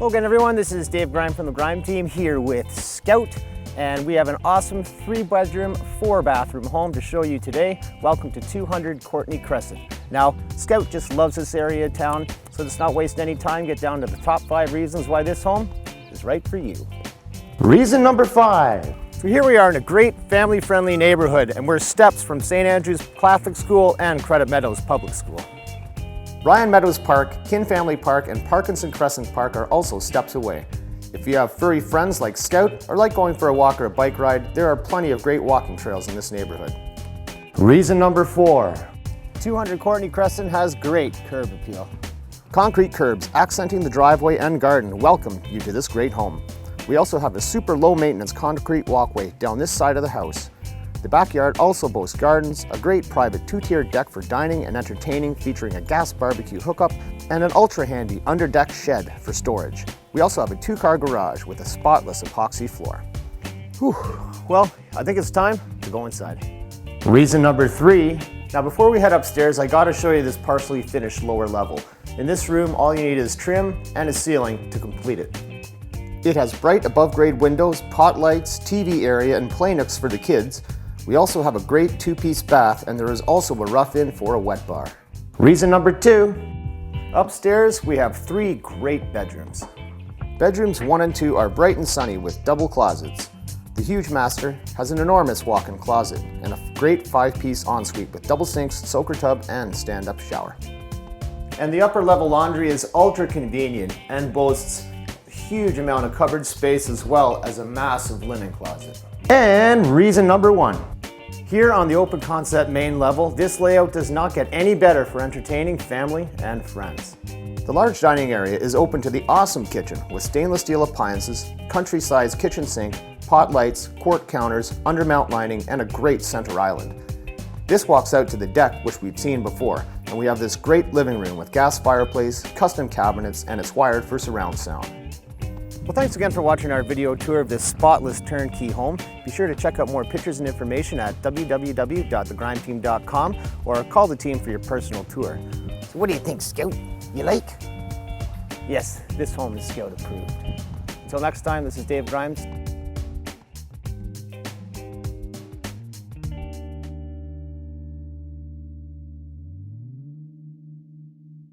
again everyone, this is Dave Grime from the Grime team here with Scout, and we have an awesome 3-bedroom, 4-bathroom home to show you today. Welcome to 200 Courtney Cres. Now, Scout just loves this area of town, so let's not waste any time, get down to the top 5 reasons why this home is right for you. Reason number 5. So here we are in a great family-friendly neighborhood, and we're steps from St. Andrew's Catholic School and Credit Meadows Public School. Ryan Meadows Park, Kin Family Park, and Parkinson Crescent Park are also steps away. If you have furry friends like Scout or like going for a walk or a bike ride, there are plenty of great walking trails in this neighborhood. Reason number 4. 200 Courtney Crescent has great curb appeal. Concrete curbs accenting the driveway and garden welcome you to this great home. We also have a super low maintenance concrete walkway down this side of the house. The backyard also boasts gardens, a great private 2-tiered deck for dining and entertaining featuring a gas barbecue hookup, and an ultra handy underdeck shed for storage. We also have a 2-car garage with a spotless epoxy floor. Whew. Well, I think it's time to go inside. Reason number 3. Now before we head upstairs, I gotta show you this partially finished lower level. In this room, all you need is trim and a ceiling to complete it. It has bright above-grade windows, pot lights, TV area, and play nooks for the kids. We also have a great 2-piece bath, and there is also a rough-in for a wet bar. Reason number 2. Upstairs, we have 3 great bedrooms. Bedrooms 1 and 2 are bright and sunny with double closets. The huge master has an enormous walk-in closet and a great 5-piece ensuite with double sinks, soaker tub, and stand-up shower. And the upper level laundry is ultra convenient and boasts a huge amount of cupboard space as well as a massive linen closet. And reason number 1. Here on the open concept main level, this layout does not get any better for entertaining family and friends. The large dining area is open to the awesome kitchen with stainless steel appliances, country-sized kitchen sink, pot lights, quart counters, undermount lining, and a great center island. This walks out to the deck, which we've seen before, and we have this great living room with gas fireplace, custom cabinets, and it's wired for surround sound. Well, thanks again for watching our video tour of this spotless turnkey home. Be sure to check out more pictures and information at www.thegrimeteam.com or call the team for your personal tour. So what do you think, Scout? You like? Yes, this home is Scout approved. Until next time, this is Dave Grimes.